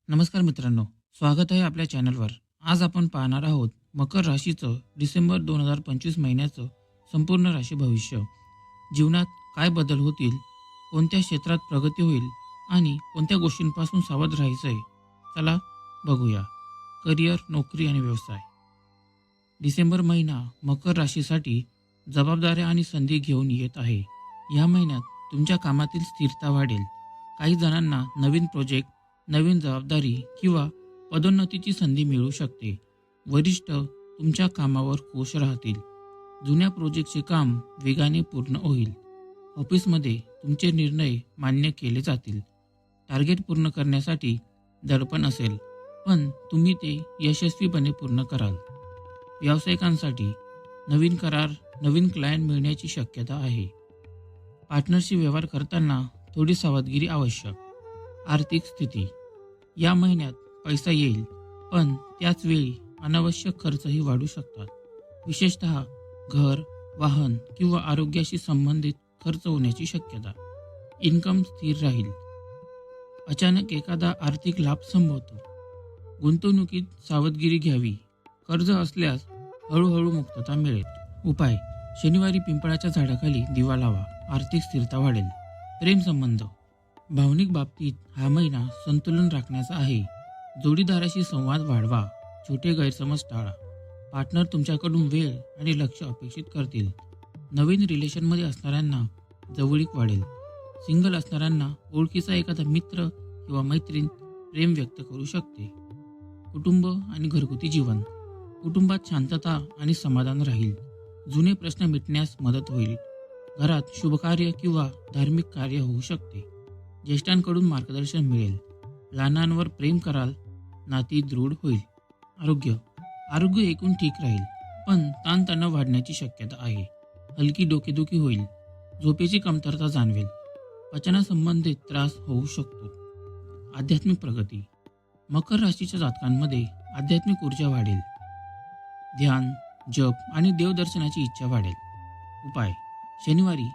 नमस्कार मित्रांनो, स्वागत आहे आपल्या चॅनलवर। आज आपण पाहणार आहोत मकर राशीचं डिसेंबर 2025 महिन्याचं संपूर्ण राशी भविष्य। जीवनात काय बदल होतील, कोणत्या क्षेत्रात प्रगती होईल आणि कोणत्या गोष्टींपासून सावध राहायचं आहे, चला बघूया। करिअर, नोकरी आणि व्यवसाय। डिसेंबर महिना मकर राशीसाठी जबाबदाऱ्या आणि संधी घेऊन येत आहे। या महिन्यात तुमच्या कामातील स्थिरता वाढेल। काही जणांना नवीन प्रोजेक्ट, नवीन जबाबदारी किंवा पदोन्नतीची संधी मिळू शकते। वरिष्ठ तुमच्या कामावर खुश राहतील। जुन्या प्रोजेक्टचे काम वेगाने पूर्ण होईल। ऑफिसमध्ये तुमचे निर्णय मान्य केले जातील। टार्गेट पूर्ण करण्यासाठी दडपण असेल, पण तुम्ही ते यशस्वीपणे पूर्ण कराल। व्यावसायिकांसाठी नवीन करार, नवीन क्लायंट मिळण्याची शक्यता आहे। पार्टनरशी व्यवहार करताना थोडी सावधगिरी आवश्यक। आर्थिक स्थिती। या महिन्यात पैसा येईल, पण त्याच वेळी अनावश्यक खर्चही वाढू शकतात। विशेषतः घर, वाहन किंवा आरोग्याशी संबंधित खर्च होण्याची शक्यता। इन्कम स्थिर राहील। अचानक एखादा आर्थिक लाभ संभवतो। गुंतवणुकीत सावधगिरी घ्यावी। कर्ज असल्यास हळूहळू मुक्तता मिळेल। उपाय: शनिवारी पिंपळाच्या झाडाखाली दिवा लावा, आर्थिक स्थिरता वाढेल। प्रेम संबंध। भावनिक बाबतीत हा महिना संतुलन राखण्याचा आहे। जोडीदाराशी संवाद वाढवा, छोटे गैरसमज टाळा। पार्टनर तुमच्याकडून वेळ आणि लक्ष अपेक्षित करतील। नवीन रिलेशनमध्ये असणाऱ्यांना जवळीक वाढेल। सिंगल असणाऱ्यांना ओळखीचा एखादा मित्र किंवा मैत्रीण प्रेम व्यक्त करू शकते। कुटुंब आणि घरगुती जीवन। कुटुंबात शांतता आणि समाधान राहील। जुने प्रश्न मिटण्यास मदत होईल। घरात शुभकार्य किंवा धार्मिक कार्य होऊ शकते। ज्येष्ठांकडून मार्गदर्शन मिळेल। लहानांवर प्रेम कराल, नाती दृढ होईल। आरोग्य एकूण ठीक राहील, पण ताणतणाव वाढण्याची शक्यता आहे। हलकी डोकेदुखी होईल। झोपेची कमतरता जाणवेल। पचनासंबंधित त्रास होऊ शकतो। आध्यात्मिक प्रगती। मकर राशीच्या जातकांमध्ये आध्यात्मिक ऊर्जा वाढेल। ध्यान, जप आणि देवदर्शनाची इच्छा वाढेल। उपाय: शनिवारी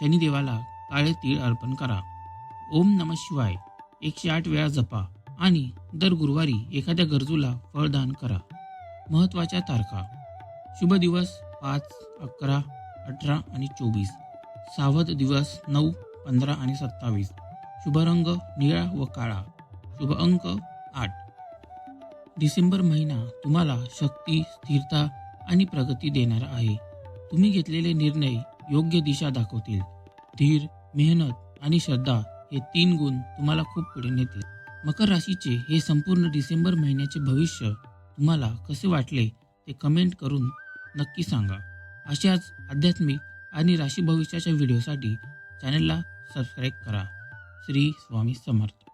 शनिदेवाला काळे तीळ अर्पण करा। ओम नमः शिवाय 108 वेळा जपा आणि दर गुरुवारी एखाद्या गरजूला फळदान करा। महत्त्वाच्या तारखा: शुभ दिवस 5, 11, 18 आणि 24। सावध दिवस 9, 15 आणि 27। शुभ रंग निळा व काळा। शुभ अंक 8। डिसेंबर महिना तुम्हाला शक्ती, स्थिरता आणि प्रगती देणारा आहे। तुम्ही घेतलेले निर्णय योग्य दिशा दाखवतील। धीर, मेहनत आणि श्रद्धा हे 3 गुण तुम्हाला खूप पुढे नेतील। मकर राशीचे हे संपूर्ण डिसेंबर महिन्याचे भविष्य तुम्हाला कसे वाटले ते कमेंट करून नक्की सांगा। अशाच आध्यात्मिक आणि राशी भविष्याच्या व्हिडिओसाठी चॅनलला सबस्क्राईब करा। श्री स्वामी समर्थ।